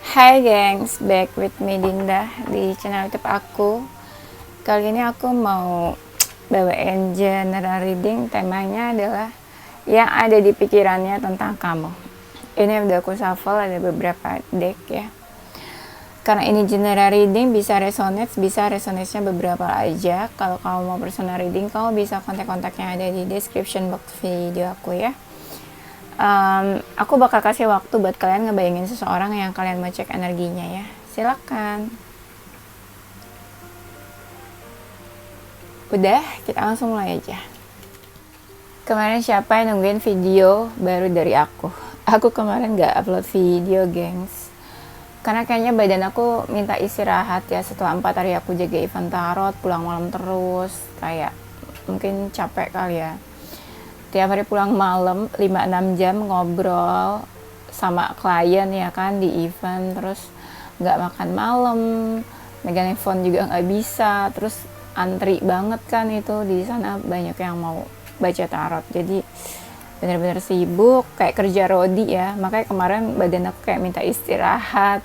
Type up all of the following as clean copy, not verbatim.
Hai gengs, back with me Dinda di channel YouTube aku. Kali ini aku mau bawain general reading. Temanya adalah yang ada di pikirannya tentang kamu. Ini udah aku shuffle, ada beberapa deck ya. Karena ini general reading, bisa resonate-nya beberapa aja. Kalau kamu mau personal reading, kamu bisa kontak-kontaknya ada di description box video aku ya. Aku bakal kasih waktu buat kalian ngebayangin seseorang yang kalian mau cek energinya ya. Silakan. Udah, kita langsung mulai aja. Kemarin siapa yang nungguin video baru dari aku? Aku kemarin gak upload video, gengs. Karena kayaknya badan aku minta istirahat ya. Setelah 4 hari aku jaga event tarot, pulang malam terus. Kayak mungkin capek kali ya. Tiap hari pulang malam 5-6 jam ngobrol sama klien ya kan di event, terus nggak makan malam, megang phone juga nggak bisa, terus antri banget kan itu di sana, banyak yang mau baca tarot, jadi bener-bener sibuk kayak kerja rodi ya. Makanya kemarin badan aku kayak minta istirahat,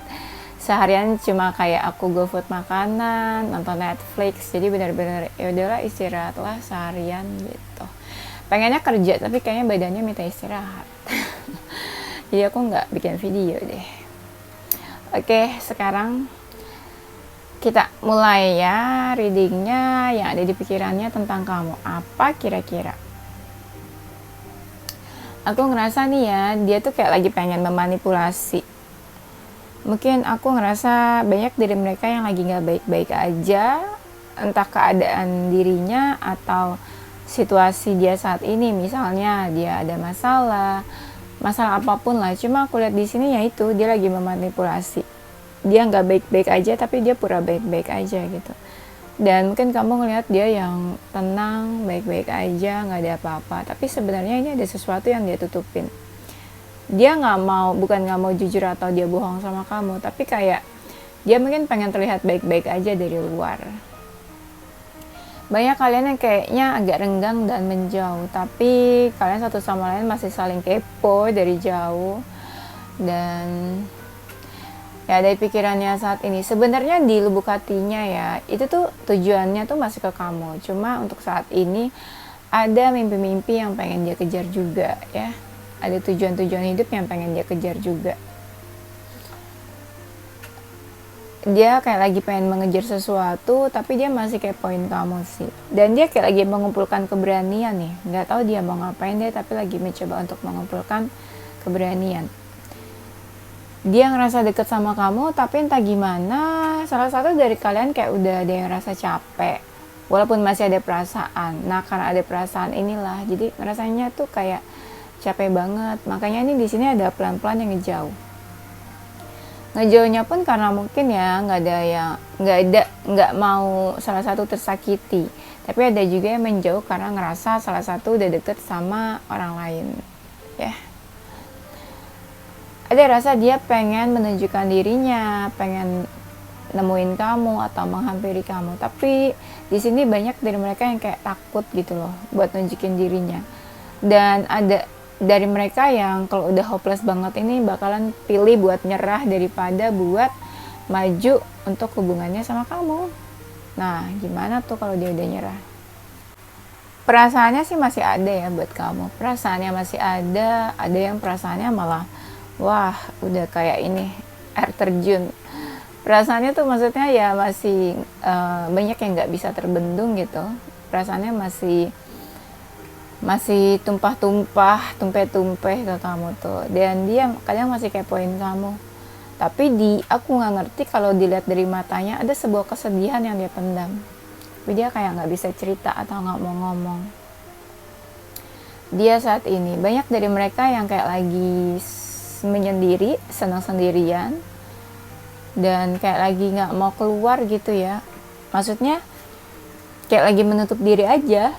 seharian cuma kayak aku GoFood makanan, nonton Netflix, jadi bener-bener ya udahlah istirahat lah seharian gitu. Pengennya kerja tapi kayaknya badannya minta istirahat. Jadi aku nggak bikin video deh. Oke, sekarang kita mulai ya readingnya. Yang ada di pikirannya tentang kamu apa kira-kira? Aku ngerasa nih ya, dia tuh kayak lagi pengen memanipulasi. Mungkin aku ngerasa banyak dari mereka yang lagi nggak baik-baik aja, entah keadaan dirinya atau situasi dia saat ini. Misalnya dia ada masalah apapun lah, cuma aku lihat di sini yaitu dia lagi memanipulasi. Dia nggak baik-baik aja tapi dia pura baik-baik aja gitu. Dan mungkin kamu ngelihat dia yang tenang, baik-baik aja, nggak ada apa-apa, tapi sebenarnya ini ada sesuatu yang dia tutupin. Dia bukan nggak mau jujur atau dia bohong sama kamu, tapi kayak dia mungkin pengen terlihat baik-baik aja dari luar. Banyak kalian yang kayaknya agak renggang dan menjauh, tapi kalian satu sama lain masih saling kepo dari jauh. Dan ya dari pikirannya saat ini, sebenarnya di lubuk hatinya ya, itu tuh tujuannya tuh masih ke kamu. Cuma untuk saat ini ada mimpi-mimpi yang pengen dia kejar juga ya. Ada tujuan-tujuan hidup yang pengen dia kejar juga. Dia kayak lagi pengen mengejar sesuatu, tapi dia masih kepoin kamu sih. Dan dia kayak lagi mengumpulkan keberanian nih. Nggak tahu dia mau ngapain deh, tapi lagi mencoba untuk mengumpulkan keberanian. Dia ngerasa deket sama kamu, tapi entah gimana, salah satu dari kalian kayak udah ada yang rasa capek. Walaupun masih ada perasaan. Nah, karena ada perasaan inilah, jadi rasanya tuh kayak capek banget. Makanya ini di sini ada pelan-pelan yang ngejauh. Ngejauhnya pun karena mungkin ya nggak mau salah satu tersakiti, tapi ada juga yang menjauh karena ngerasa salah satu udah deket sama orang lain ya. Ada rasa dia pengen menunjukkan dirinya, pengen nemuin kamu atau menghampiri kamu, tapi di sini banyak dari mereka yang kayak takut gitu loh buat nunjukin dirinya. Dan ada dari mereka yang kalau udah hopeless banget ini bakalan pilih buat nyerah daripada buat maju untuk hubungannya sama kamu. Nah, gimana tuh kalau dia udah nyerah? Perasaannya sih masih ada ya buat kamu. Perasaannya masih ada yang perasaannya malah wah, udah kayak ini air terjun. Perasaannya tuh maksudnya ya masih banyak yang nggak bisa terbendung gitu. Perasaannya masih tumpah-tumpah, tumpeh-tumpeh ke kamu tuh. Dan dia kadang masih kepoin kamu. Tapi aku nggak ngerti kalau dilihat dari matanya ada sebuah kesedihan yang dia pendam. Tapi dia kayak nggak bisa cerita atau nggak mau ngomong. Dia saat ini banyak dari mereka yang kayak lagi menyendiri, senang sendirian, dan kayak lagi nggak mau keluar gitu ya. Maksudnya kayak lagi menutup diri aja.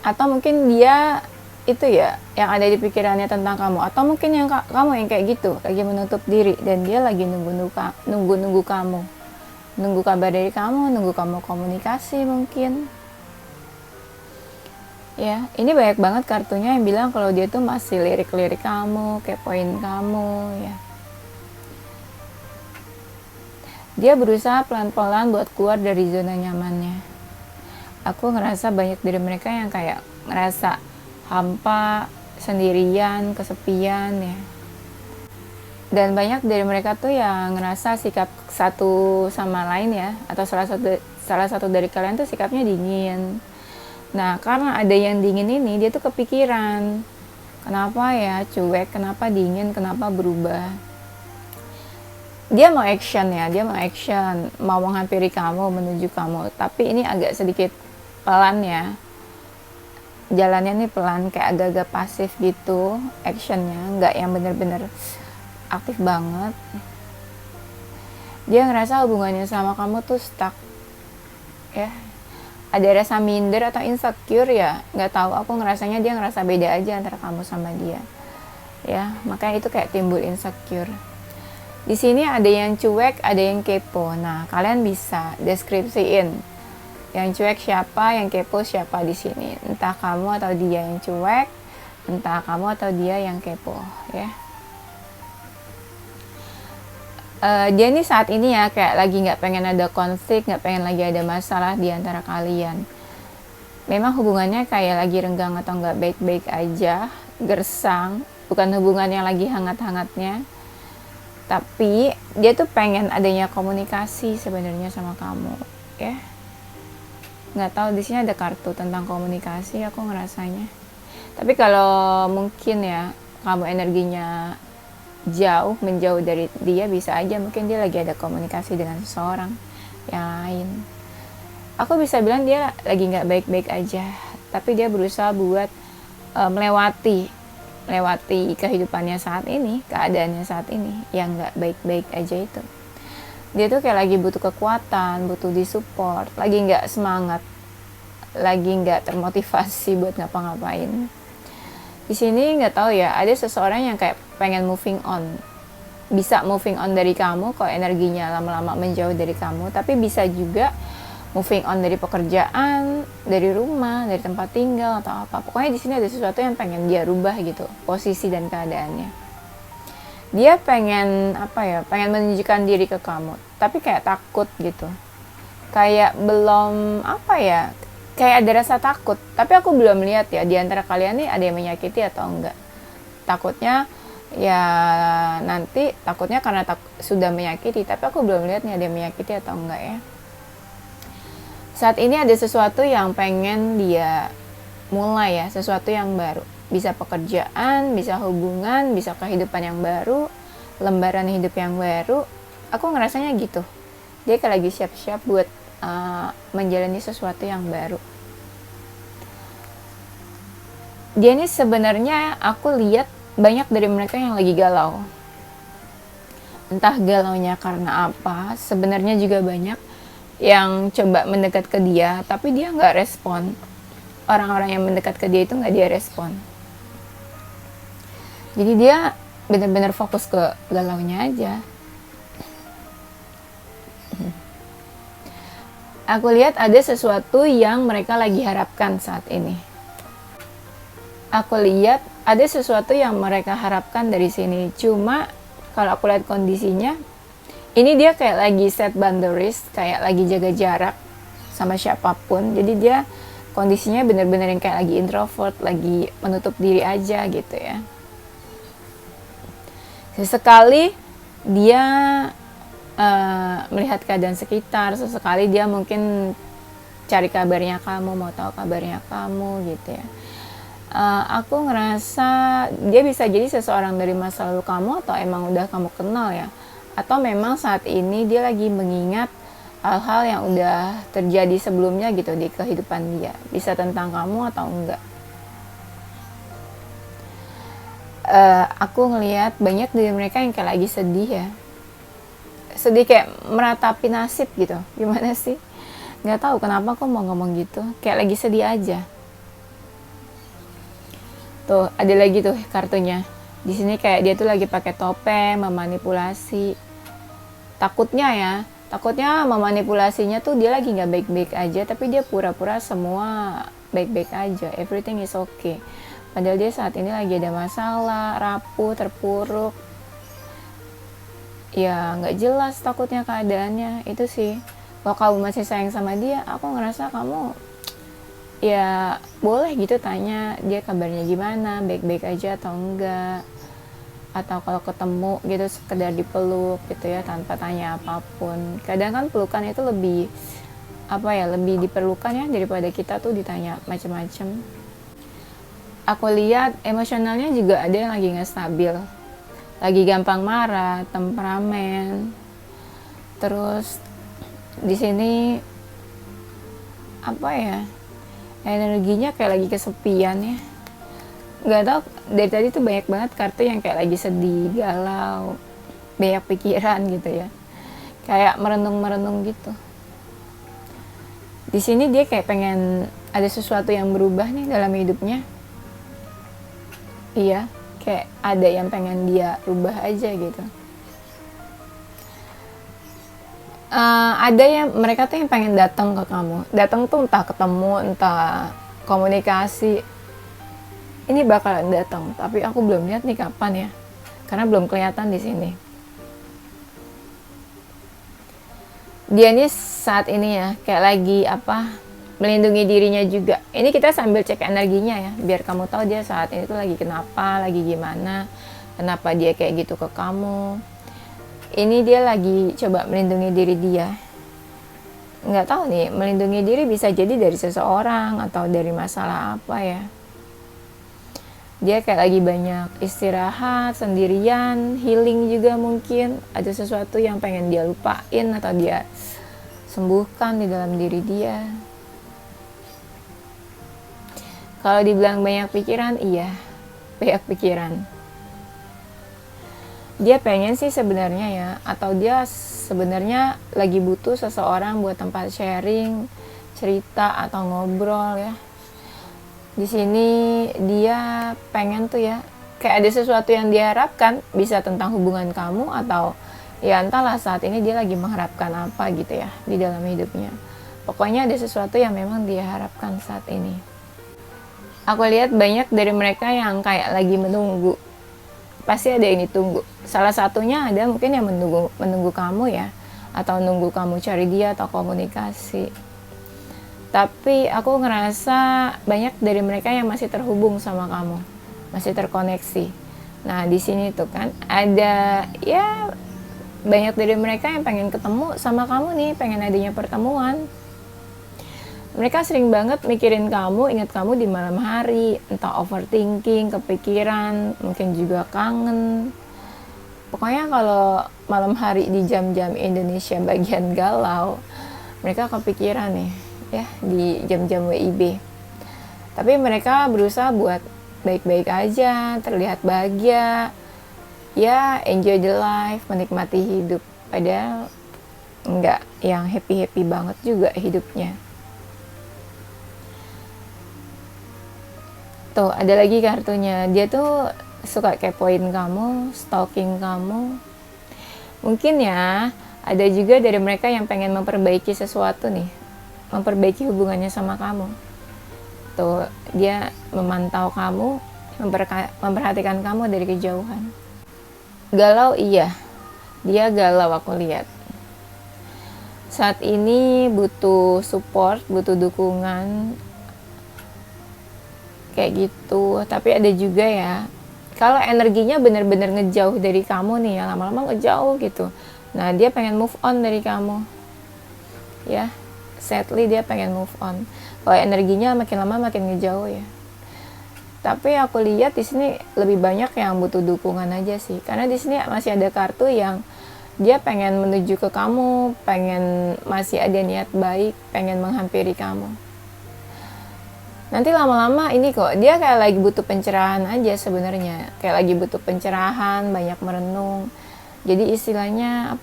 Atau mungkin dia itu ya yang ada di pikirannya tentang kamu, atau mungkin yang kamu yang kayak gitu lagi menutup diri dan dia lagi nunggu kamu, nunggu kabar dari kamu, nunggu kamu komunikasi mungkin. Ya, ini banyak banget kartunya yang bilang kalau dia tuh masih lirik-lirik kamu, kepoin kamu, ya. Dia berusaha pelan-pelan buat keluar dari zona nyamannya. Aku ngerasa banyak dari mereka yang kayak ngerasa hampa, sendirian, kesepian, ya. Dan banyak dari mereka tuh yang ngerasa sikap satu sama lain ya, atau salah satu dari kalian tuh sikapnya dingin. Nah, karena ada yang dingin ini, dia tuh kepikiran, kenapa ya cuek, kenapa dingin, kenapa berubah. Dia mau action ya, dia mau action, mau menghampiri kamu, menuju kamu. Tapi ini agak sedikit pelan ya. Jalannya nih pelan, kayak agak-agak pasif gitu, actionnya. Nggak yang bener-bener aktif banget. Dia ngerasa hubungannya sama kamu tuh stuck. Ya, ada rasa minder atau insecure ya, nggak tahu, aku ngerasanya dia ngerasa beda aja antara kamu sama dia ya, makanya itu kayak timbul insecure. Di sini ada yang cuek, ada yang kepo. Nah, kalian bisa deskripsiin yang cuek siapa, yang kepo siapa di sini. Entah kamu atau dia yang cuek, entah kamu atau dia yang kepo ya. Dia nih saat ini ya kayak lagi nggak pengen ada konflik, nggak pengen lagi ada masalah di antara kalian. Memang hubungannya kayak lagi renggang atau nggak baik-baik aja, gersang, bukan hubungan yang lagi hangat-hangatnya. Tapi dia tuh pengen adanya komunikasi sebenarnya sama kamu ya. Nggak tahu, di sini ada kartu tentang komunikasi aku ngerasanya. Tapi kalau mungkin ya kamu energinya menjauh dari dia, bisa aja mungkin dia lagi ada komunikasi dengan seseorang yang lain. Aku bisa bilang dia lagi nggak baik-baik aja, tapi dia berusaha buat melewati kehidupannya saat ini, keadaannya saat ini yang nggak baik-baik aja itu. Dia tuh kayak lagi butuh kekuatan, butuh disupport, lagi nggak semangat, lagi nggak termotivasi buat ngapa-ngapain. Di sini nggak tahu ya, ada seseorang yang kayak pengen moving on, bisa moving on dari kamu kalau energinya lama-lama menjauh dari kamu, tapi bisa juga moving on dari pekerjaan, dari rumah, dari tempat tinggal atau apa. Pokoknya di sini ada sesuatu yang pengen dia rubah gitu, posisi dan keadaannya. Dia pengen pengen menunjukkan diri ke kamu, tapi kayak takut gitu. Kayak belum kayak ada rasa takut. Tapi aku belum lihat ya di antara kalian nih ada yang menyakiti atau enggak. Takutnya ya nanti takutnya karena sudah menyakiti, tapi aku belum lihat nih ada yang menyakiti atau enggak ya. Saat ini ada sesuatu yang pengen dia mulai ya, sesuatu yang baru. Bisa pekerjaan, bisa hubungan, bisa kehidupan yang baru, lembaran hidup yang baru. Aku ngerasanya gitu. Dia kayak lagi siap-siap buat menjalani sesuatu yang baru. Dia ini sebenarnya aku lihat banyak dari mereka yang lagi galau. Entah galaunya karena apa, sebenarnya juga banyak yang coba mendekat ke dia, tapi dia nggak respon. Orang-orang yang mendekat ke dia itu nggak dia respon. Jadi dia benar-benar fokus ke galaunya aja. Aku lihat ada sesuatu yang mereka lagi harapkan saat ini. Aku lihat ada sesuatu yang mereka harapkan dari sini. Cuma kalau aku lihat kondisinya, ini dia kayak lagi set boundaries, kayak lagi jaga jarak sama siapapun. Jadi dia kondisinya benar-benar yang kayak lagi introvert, lagi menutup diri aja gitu ya. Sesekali dia melihat keadaan sekitar, sesekali dia mungkin cari kabarnya kamu, mau tahu kabarnya kamu gitu ya. Aku ngerasa dia bisa jadi seseorang dari masa lalu kamu, atau emang udah kamu kenal ya, atau memang saat ini dia lagi mengingat hal-hal yang udah terjadi sebelumnya gitu di kehidupan dia, bisa tentang kamu atau enggak. Aku ngelihat banyak dari mereka yang kayak lagi sedih ya, sedih kayak meratapi nasib gitu. Gimana sih, nggak tahu kenapa aku mau ngomong gitu, kayak lagi sedih aja. Tuh ada lagi tuh kartunya di sini, kayak dia tuh lagi pakai topeng, memanipulasi. Takutnya memanipulasinya tuh dia lagi nggak baik-baik aja, tapi dia pura-pura semua baik-baik aja, everything is okay. Padahal dia saat ini lagi ada masalah, rapuh, terpuruk, ya nggak jelas takutnya keadaannya. Itu sih, kalau kamu masih sayang sama dia, aku ngerasa kamu ya boleh gitu tanya dia kabarnya gimana, baik-baik aja atau enggak, atau kalau ketemu gitu sekedar dipeluk gitu ya tanpa tanya apapun. Kadang kan pelukan itu lebih lebih diperlukan ya daripada kita tuh ditanya macam-macam. Aku lihat emosionalnya juga ada yang lagi nggak stabil, lagi gampang marah, temperamen. Terus di sini energinya kayak lagi kesepian ya. Nggak tahu, dari tadi tuh banyak banget kartu yang kayak lagi sedih, galau, banyak pikiran gitu ya, kayak merenung gitu. Di sini dia kayak pengen ada sesuatu yang berubah nih dalam hidupnya. Iya, kayak ada yang pengen dia rubah aja gitu. Ada yang mereka tuh yang pengen datang ke kamu. Datang tuh entah ketemu, entah komunikasi. Ini bakalan datang, tapi aku belum lihat nih kapan ya, karena belum kelihatan di sini. Dia nih saat ini ya kayak lagi melindungi dirinya juga. Ini kita sambil cek energinya ya, biar kamu tahu dia saat ini tuh lagi kenapa, lagi gimana, kenapa dia kayak gitu ke kamu. Ini dia lagi coba melindungi diri dia. Nggak tahu nih, melindungi diri bisa jadi dari seseorang atau dari masalah apa ya. Dia kayak lagi banyak istirahat, sendirian, healing juga mungkin. Ada sesuatu yang pengen dia lupain atau dia sembuhkan di dalam diri dia. Kalau dibilang banyak pikiran, iya, banyak pikiran. Dia pengen sih sebenarnya ya, atau dia sebenarnya lagi butuh seseorang buat tempat sharing, cerita atau ngobrol ya. Di sini dia pengen tuh ya, kayak ada sesuatu yang diharapkan, bisa tentang hubungan kamu atau ya entahlah saat ini dia lagi mengharapkan apa gitu ya di dalam hidupnya. Pokoknya ada sesuatu yang memang dia harapkan saat ini. Aku lihat banyak dari mereka yang kayak lagi menunggu. Pasti ada yang ditunggu. Salah satunya ada mungkin yang menunggu kamu ya, atau nunggu kamu cari dia atau komunikasi. Tapi aku ngerasa banyak dari mereka yang masih terhubung sama kamu, masih terkoneksi. Nah di sini tuh kan ada ya banyak dari mereka yang pengen ketemu sama kamu nih, pengen adanya pertemuan. Mereka sering banget mikirin kamu, ingat kamu di malam hari, entah overthinking, kepikiran, mungkin juga kangen. Pokoknya kalau malam hari di jam-jam Indonesia bagian galau, mereka kepikiran nih ya di jam-jam WIB. Tapi mereka berusaha buat baik-baik aja, terlihat bahagia, ya enjoy the life, menikmati hidup. Padahal enggak yang happy-happy banget juga hidupnya. Tuh ada lagi kartunya, dia tuh suka kepoin kamu, stalking kamu. Mungkin ya ada juga dari mereka yang pengen memperbaiki sesuatu nih, memperbaiki hubungannya sama kamu. Tuh dia memantau kamu, memperhatikan kamu dari kejauhan. Galau iya, dia galau aku lihat. Saat ini butuh support, butuh dukungan, kayak gitu. Tapi ada juga ya, kalau energinya benar-benar ngejauh dari kamu nih ya, lama-lama ngejauh gitu. Nah dia pengen move on dari kamu, ya. Sadly dia pengen move on. Kalau energinya makin lama makin ngejauh ya. Tapi aku lihat di sini lebih banyak yang butuh dukungan aja sih. Karena di sini masih ada kartu yang dia pengen menuju ke kamu, pengen masih ada niat baik, pengen menghampiri kamu. Nanti lama-lama ini kok dia kayak lagi butuh pencerahan aja sebenarnya. Kayak lagi butuh pencerahan, banyak merenung. Jadi istilahnya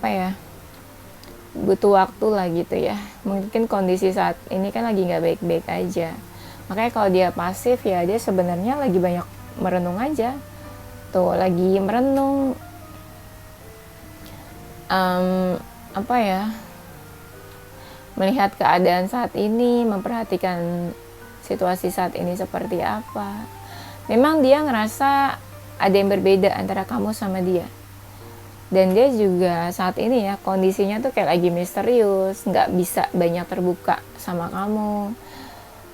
butuh waktu lah gitu ya. Mungkin kondisi saat ini kan lagi nggak baik-baik aja. Makanya kalau dia pasif ya dia sebenarnya lagi banyak merenung aja. Tuh lagi merenung. Melihat keadaan saat ini, memperhatikan situasi saat ini seperti apa. Memang dia ngerasa ada yang berbeda antara kamu sama dia. Dan dia juga saat ini ya kondisinya tuh kayak lagi misterius, nggak bisa banyak terbuka sama kamu.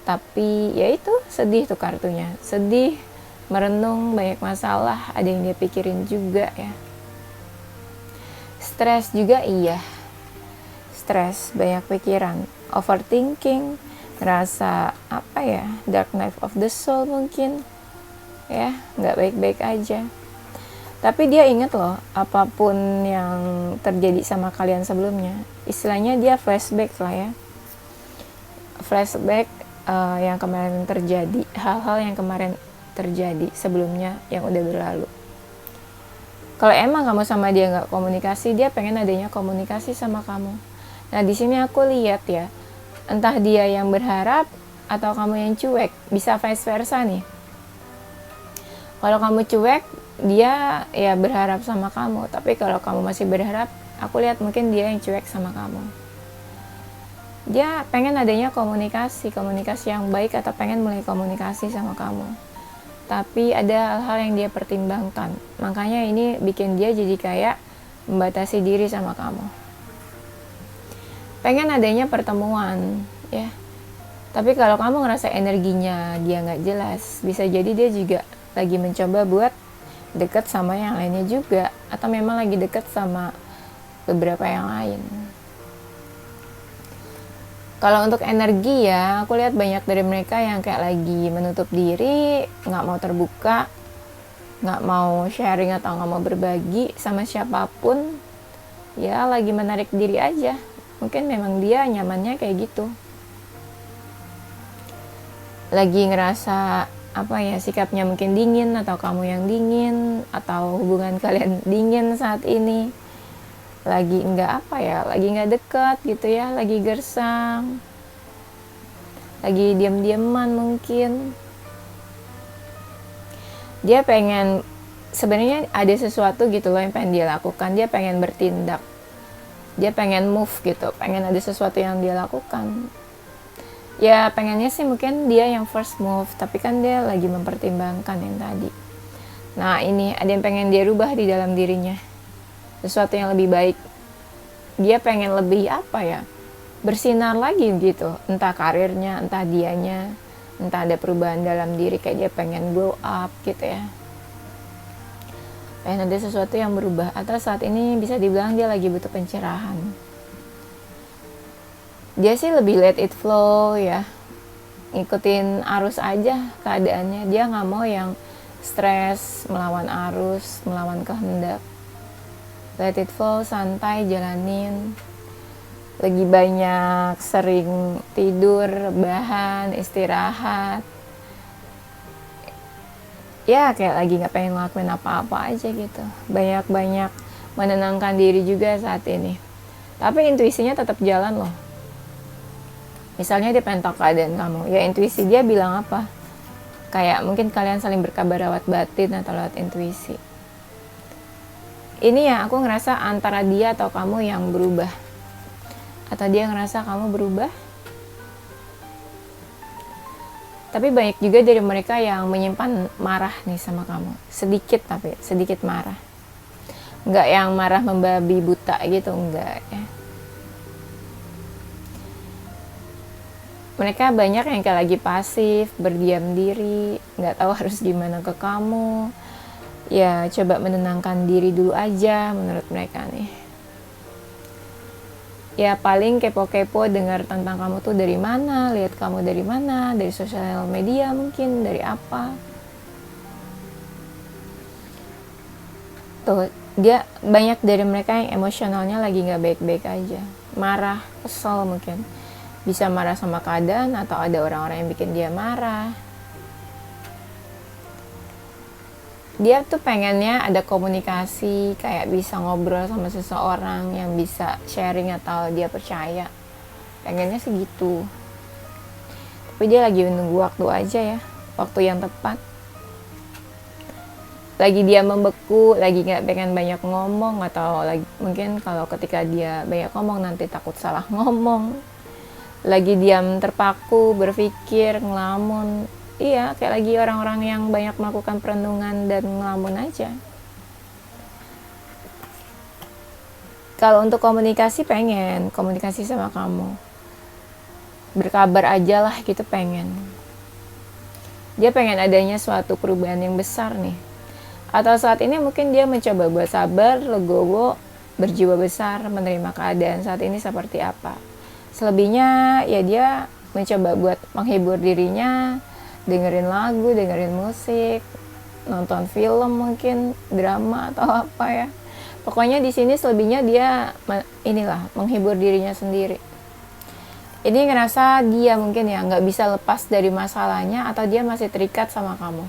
Tapi ya itu sedih tuh kartunya, sedih, merenung, banyak masalah, ada yang dia pikirin juga ya. Stres juga iya, stres, banyak pikiran, overthinking, ngerasa apa ya, dark night of the soul mungkin ya, nggak baik-baik aja. Tapi dia inget loh, apapun yang terjadi sama kalian sebelumnya, istilahnya dia flashback lah ya. Flashback yang kemarin terjadi, hal-hal yang kemarin terjadi sebelumnya yang udah berlalu. Kalau emang kamu sama dia nggak komunikasi, dia pengen adanya komunikasi sama kamu. Nah di sini aku lihat ya, entah dia yang berharap atau kamu yang cuek, bisa vice versa nih. Kalau kamu cuek, dia ya berharap sama kamu, tapi kalau kamu masih berharap, aku lihat mungkin dia yang cuek sama kamu. Dia pengen adanya komunikasi yang baik atau pengen mulai komunikasi sama kamu. Tapi ada hal-hal yang dia pertimbangkan, makanya ini bikin dia jadi kayak membatasi diri sama kamu. Pengen adanya pertemuan, ya. Tapi kalau kamu ngerasa energinya dia nggak jelas, bisa jadi dia juga lagi mencoba buat deket sama yang lainnya juga, atau memang lagi deket sama beberapa yang lain. Kalau untuk energi ya, aku lihat banyak dari mereka yang kayak lagi menutup diri, nggak mau terbuka, nggak mau sharing atau nggak mau berbagi sama siapapun, ya lagi menarik diri aja. Mungkin memang dia nyamannya kayak gitu. Lagi ngerasa apa ya, sikapnya mungkin dingin, atau kamu yang dingin, atau hubungan kalian dingin saat ini, lagi nggak apa ya, lagi nggak dekat gitu ya, lagi gersang, lagi diam-diaman mungkin. Dia pengen, sebenarnya ada sesuatu gitu loh yang pengen dia lakukan, dia pengen bertindak, dia pengen move gitu, pengen ada sesuatu yang dia lakukan. Ya pengennya sih mungkin dia yang first move, tapi kan dia lagi mempertimbangkan yang tadi. Nah ini ada yang pengen dia rubah di dalam dirinya, sesuatu yang lebih baik. Dia pengen lebih apa ya, bersinar lagi gitu, entah karirnya, entah dianya, entah ada perubahan dalam diri, kayak dia pengen glow up gitu ya, pengen ada sesuatu yang berubah. Atau saat ini bisa dibilang dia lagi butuh pencerahan. Dia sih lebih let it flow ya, ngikutin arus aja keadaannya. Dia nggak mau yang stres, melawan arus, melawan kehendak. Let it flow, santai, jalanin. Lagi banyak sering tidur, rebahan, istirahat. Ya kayak lagi nggak pengen ngelakuin apa-apa aja gitu. Banyak-banyak menenangkan diri juga saat ini. Tapi intuisinya tetap jalan loh. Misalnya dia pengen tahu keadaan kamu, ya intuisi dia bilang apa? Kayak mungkin kalian saling berkabar lewat batin atau lewat intuisi. Ini ya aku ngerasa antara dia atau kamu yang berubah, atau dia ngerasa kamu berubah. Tapi banyak juga dari mereka yang menyimpan marah nih sama kamu, sedikit, tapi sedikit marah. Nggak yang marah membabi buta gitu, enggak ya. Mereka banyak yang kayak lagi pasif, berdiam diri, nggak tahu harus gimana ke kamu. Ya coba menenangkan diri dulu aja menurut mereka nih. Ya paling kepo-kepo dengar tentang kamu tuh dari mana, lihat kamu dari mana, dari sosial media mungkin, dari apa. Tuh, dia banyak dari mereka yang emosionalnya lagi nggak baik-baik aja. Marah, kesel mungkin. Bisa marah sama keadaan atau ada orang-orang yang bikin dia marah. Dia tuh pengennya ada komunikasi, kayak bisa ngobrol sama seseorang yang bisa sharing atau dia percaya. Pengennya segitu. Tapi dia lagi menunggu waktu aja ya, waktu yang tepat. Lagi dia membeku, lagi gak pengen banyak ngomong, atau lagi mungkin kalau ketika dia banyak ngomong nanti takut salah ngomong. lagi diam terpaku, berpikir, ngelamun. Iya, kayak lagi orang-orang yang banyak melakukan perenungan dan ngelamun aja. Kalau untuk komunikasi, pengen komunikasi sama kamu, berkabar aja lah gitu, pengen. Dia pengen adanya suatu perubahan yang besar nih. Atau saat ini mungkin dia mencoba buat sabar, legowo, berjiwa besar, menerima keadaan saat ini seperti apa. Selebihnya ya dia mencoba buat menghibur dirinya, dengerin lagu, dengerin musik, nonton film mungkin, drama atau apa ya. Pokoknya di sini selebihnya dia menghibur dirinya sendiri. Ini ngerasa dia mungkin ya nggak bisa lepas dari masalahnya, atau dia masih terikat sama kamu.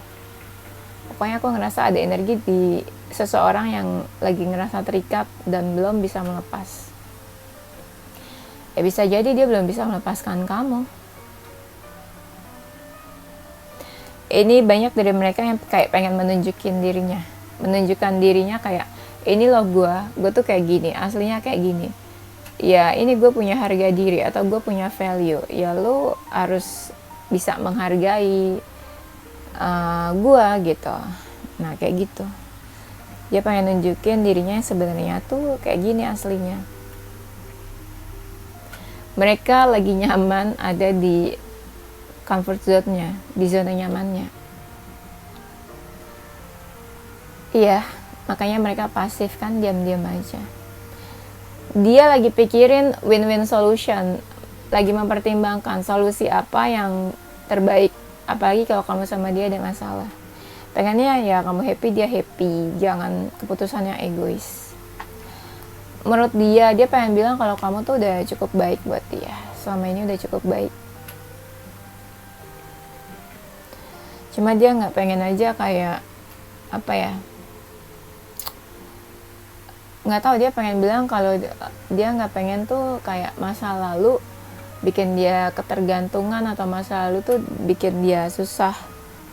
Pokoknya aku ngerasa ada energi di seseorang yang lagi ngerasa terikat dan belum bisa melepas. Ya bisa jadi dia belum bisa melepaskan kamu. Ini banyak dari mereka yang kayak pengen menunjukkan dirinya kayak, ini loh gue tuh kayak gini, aslinya kayak gini. Ya ini gue punya harga diri atau gue punya value. Ya lu harus bisa menghargai gue gitu. Nah kayak gitu. Dia pengen nunjukin dirinya yang sebenarnya tuh kayak gini aslinya. Mereka lagi nyaman ada di comfort zone-nya, di zona nyamannya. Iya, makanya mereka pasif kan, diam-diam aja. Dia lagi pikirin win-win solution, lagi mempertimbangkan solusi apa yang terbaik. Apalagi kalau kamu sama dia ada masalah. Pengennya ya kamu happy, dia happy, jangan keputusannya egois. Menurut dia pengen bilang kalau kamu tuh udah cukup baik buat dia. Selama ini udah cukup baik. Cuma dia nggak pengen aja kayak apa ya, nggak tahu, dia pengen bilang kalau dia nggak pengen tuh kayak masa lalu bikin dia ketergantungan, atau masa lalu tuh bikin dia susah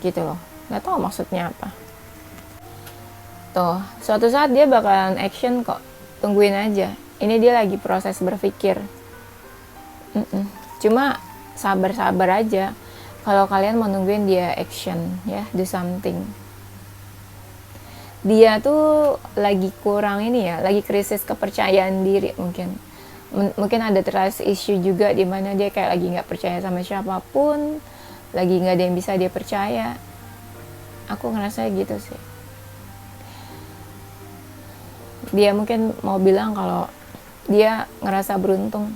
gitu loh. Nggak tahu maksudnya apa. Tuh, suatu saat dia bakalan action kok, tungguin aja. Ini dia lagi proses berpikir. Cuma sabar-sabar aja. Kalau kalian mau nungguin dia action ya, do something. Dia tuh lagi kurang lagi krisis kepercayaan diri mungkin. Mungkin ada trust issue juga, di mana dia kayak lagi nggak percaya sama siapapun, lagi nggak ada yang bisa dia percaya. Aku ngerasa gitu sih. Dia mungkin mau bilang kalau dia ngerasa beruntung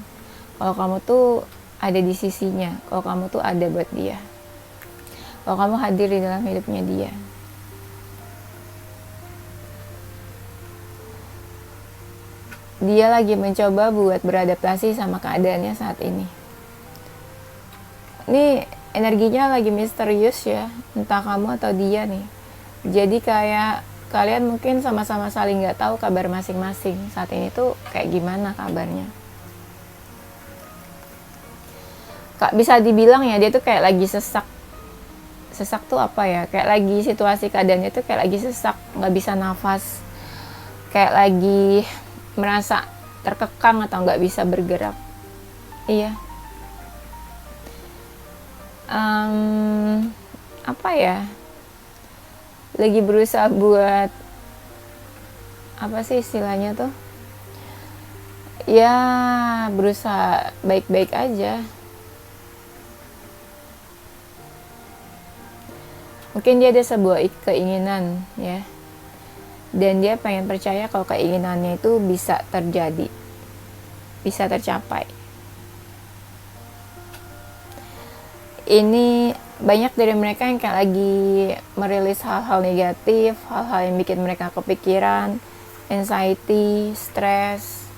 kalau kamu tuh ada di sisinya, kalau kamu tuh ada buat dia, kalau kamu hadir di dalam hidupnya dia. Dia lagi mencoba buat beradaptasi sama keadaannya saat ini. Ini energinya lagi misterius ya, entah kamu atau dia nih. Jadi kayak kalian mungkin sama-sama saling nggak tahu kabar masing-masing saat ini tuh kayak gimana kabarnya. Kak, bisa dibilang ya dia tuh kayak lagi sesak. Sesak tuh apa ya, kayak lagi situasi keadaannya tuh kayak lagi sesak, nggak bisa nafas, kayak lagi merasa terkekang atau nggak bisa bergerak. Iya. Apa ya, lagi berusaha buat apa sih istilahnya tuh ya, berusaha baik-baik aja. Mungkin dia ada sebuah keinginan ya, dan dia pengen percaya kalau keinginannya itu bisa terjadi, bisa tercapai. Ini banyak dari mereka yang kayak lagi merilis hal-hal negatif, hal-hal yang bikin mereka kepikiran, anxiety, stres.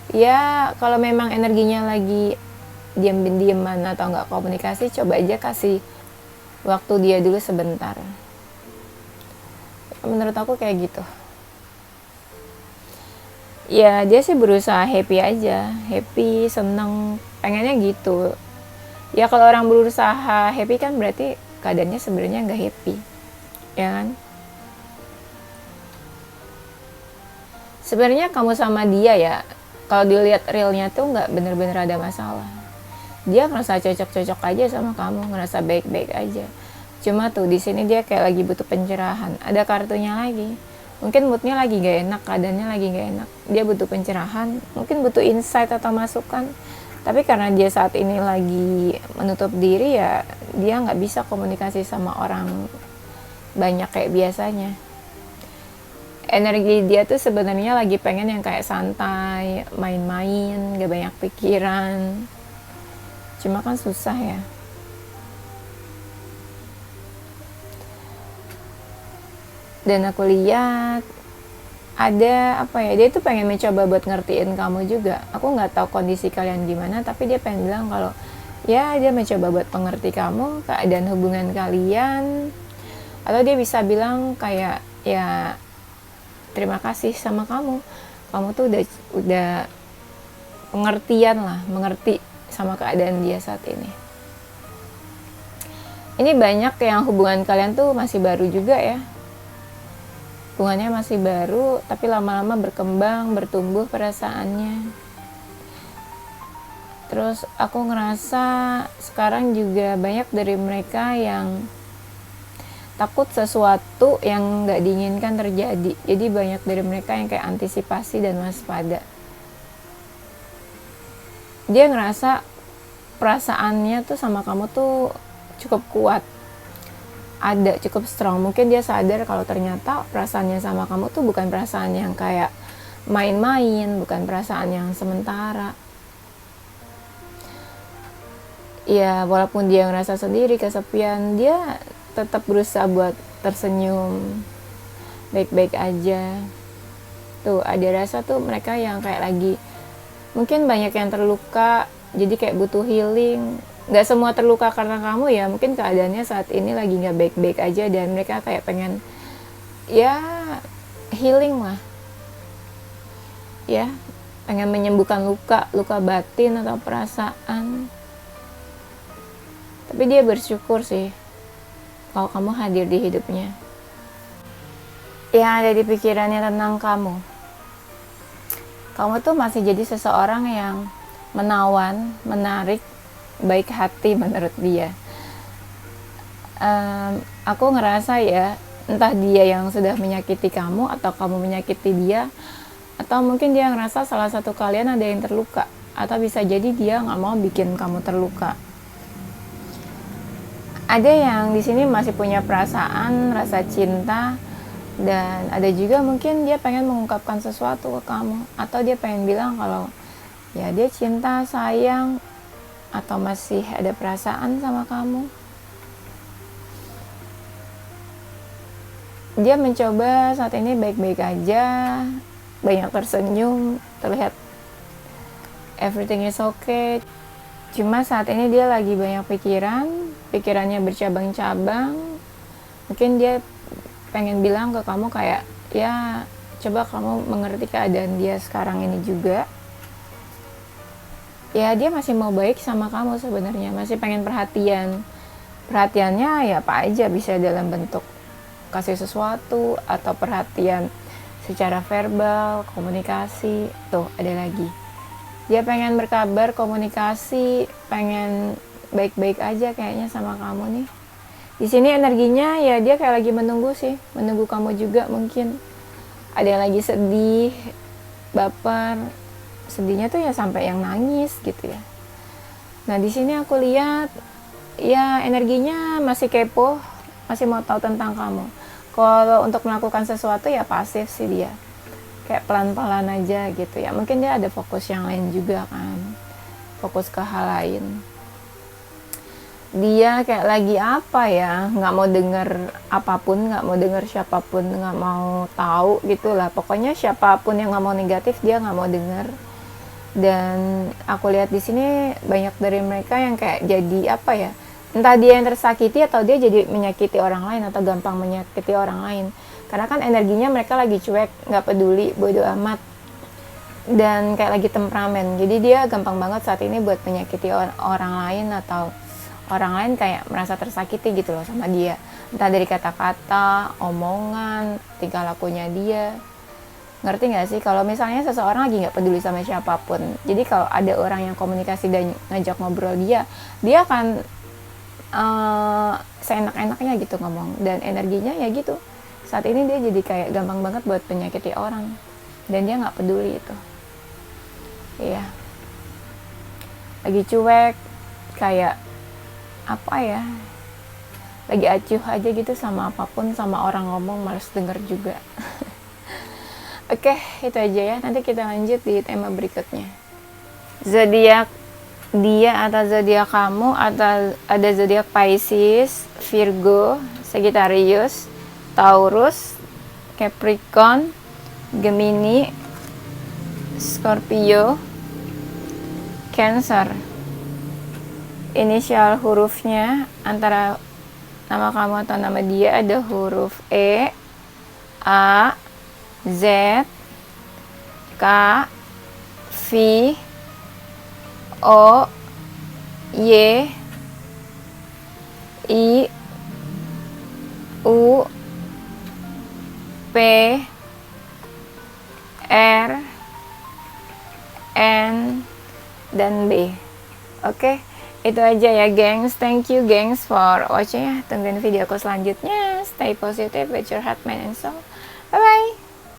Ya kalau memang energinya lagi diam-diaman atau nggak komunikasi, coba aja kasih waktu dia dulu sebentar. Menurut aku kayak gitu. Ya dia sih berusaha happy aja, happy, seneng, pengennya gitu. Ya kalau orang berusaha happy kan berarti keadaannya sebenarnya nggak happy, ya kan? Sebenarnya kamu sama dia ya, kalau dilihat realnya tuh nggak bener-bener ada masalah. dia ngerasa cocok-cocok aja sama kamu, ngerasa baik-baik aja. Cuma tuh di sini dia kayak lagi butuh pencerahan. Ada kartunya lagi. Mungkin moodnya lagi gak enak, keadaannya lagi gak enak. Dia butuh pencerahan, mungkin butuh insight atau masukan. Tapi karena dia saat ini lagi menutup diri, ya dia nggak bisa komunikasi sama orang banyak kayak biasanya. Energi dia tuh sebenarnya lagi pengen yang kayak santai, main-main, gak banyak pikiran. Cuma kan susah ya. Dan aku lihat ada apa ya, dia tuh pengen mencoba buat ngertiin kamu juga. Aku nggak tahu kondisi kalian gimana, tapi dia pengen bilang kalau ya dia mencoba buat mengerti kamu, keadaan hubungan kalian. Atau dia bisa bilang kayak ya terima kasih sama kamu tuh udah pengertian lah, mengerti sama keadaan dia saat ini. Ini banyak yang hubungan kalian tuh masih baru juga ya. Hubungannya masih baru, tapi lama-lama berkembang, bertumbuh perasaannya. Terus aku ngerasa sekarang juga banyak dari mereka yang takut sesuatu yang gak diinginkan terjadi. Jadi banyak dari mereka yang kayak antisipasi dan waspada. Dia ngerasa perasaannya tuh sama kamu tuh cukup kuat, ada cukup strong. Mungkin dia sadar kalau ternyata perasaannya sama kamu tuh bukan perasaan yang kayak main-main, bukan perasaan yang sementara. Ya walaupun dia ngerasa sendiri, kesepian, dia tetap berusaha buat tersenyum, baik-baik aja. Tuh ada rasa tuh mereka yang kayak lagi, mungkin banyak yang terluka, jadi kayak butuh healing. Gak semua terluka karena kamu ya, mungkin keadaannya saat ini lagi gak baik-baik aja, dan mereka kayak pengen ya healing lah ya, pengen menyembuhkan luka batin atau perasaan. Tapi dia bersyukur sih kalau kamu hadir di hidupnya. Yang ada di pikirannya tentang kamu tuh masih jadi seseorang yang menawan, menarik, baik hati menurut dia. Aku ngerasa ya, entah dia yang sudah menyakiti kamu atau kamu menyakiti dia, atau mungkin dia ngerasa salah satu kalian ada yang terluka, atau bisa jadi dia nggak mau bikin kamu terluka. Ada yang di sini masih punya perasaan, rasa cinta, dan ada juga mungkin dia pengen mengungkapkan sesuatu ke kamu, atau dia pengen bilang kalau ya dia cinta, sayang, atau masih ada perasaan sama kamu. Dia mencoba saat ini baik-baik aja, banyak tersenyum, terlihat everything is okay. Cuma saat ini dia lagi banyak pikirannya bercabang-cabang. Mungkin dia pengen bilang ke kamu kayak ya coba kamu mengerti keadaan dia sekarang ini juga. Ya dia masih mau baik sama kamu sebenarnya, masih pengen perhatian. Perhatiannya ya apa aja, bisa dalam bentuk kasih sesuatu atau perhatian secara verbal, komunikasi. Tuh ada lagi, dia pengen berkabar, komunikasi, pengen baik-baik aja kayaknya sama kamu nih. Di sini energinya ya dia kayak lagi menunggu sih, menunggu kamu juga mungkin. Ada yang lagi sedih, baper. Sedihnya tuh ya sampai yang nangis gitu ya. Nah di sini aku lihat ya energinya masih kepo, masih mau tahu tentang kamu. Kalau untuk melakukan sesuatu ya pasif sih dia, kayak pelan-pelan aja gitu ya. Mungkin dia ada fokus yang lain juga kan, fokus ke hal lain. Dia kayak lagi apa ya, nggak mau denger apapun, nggak mau denger siapapun, nggak mau tahu gitulah. Pokoknya siapapun yang nggak mau negatif dia nggak mau denger. Dan aku lihat di sini banyak dari mereka yang kayak jadi apa ya, entah dia yang tersakiti atau dia jadi menyakiti orang lain atau gampang menyakiti orang lain. Karena kan energinya mereka lagi cuek, nggak peduli, bodo amat, dan kayak lagi temperamen. Jadi dia gampang banget saat ini buat menyakiti orang lain, atau orang lain kayak merasa tersakiti gitu loh sama dia. Entah dari kata-kata, omongan, tingkah lakunya dia. Ngerti nggak sih? Kalau misalnya seseorang lagi nggak peduli sama siapapun, jadi kalau ada orang yang komunikasi dan ngajak ngobrol dia akan seenak-enaknya gitu ngomong, dan energinya ya gitu. Saat ini dia jadi kayak gampang banget buat penyakiti orang, dan dia nggak peduli itu. Iya, lagi cuek, kayak apa ya, lagi acuh aja gitu sama apapun, sama orang ngomong males denger juga. Oke, itu aja ya. Nanti kita lanjut di tema berikutnya. Zodiak dia atau zodiak kamu, atau ada zodiak Pisces, Virgo, Sagittarius, Taurus, Capricorn, Gemini, Scorpio, Cancer. Inisial hurufnya antara nama kamu atau nama dia ada huruf E, A, Z, K, V, O, Y, I, U, P, R, N, dan B. Oke, itu aja ya gengs. Thank you gengs for watching ya. Tungguin videoku selanjutnya. Stay positive with your heart, mind, and soul.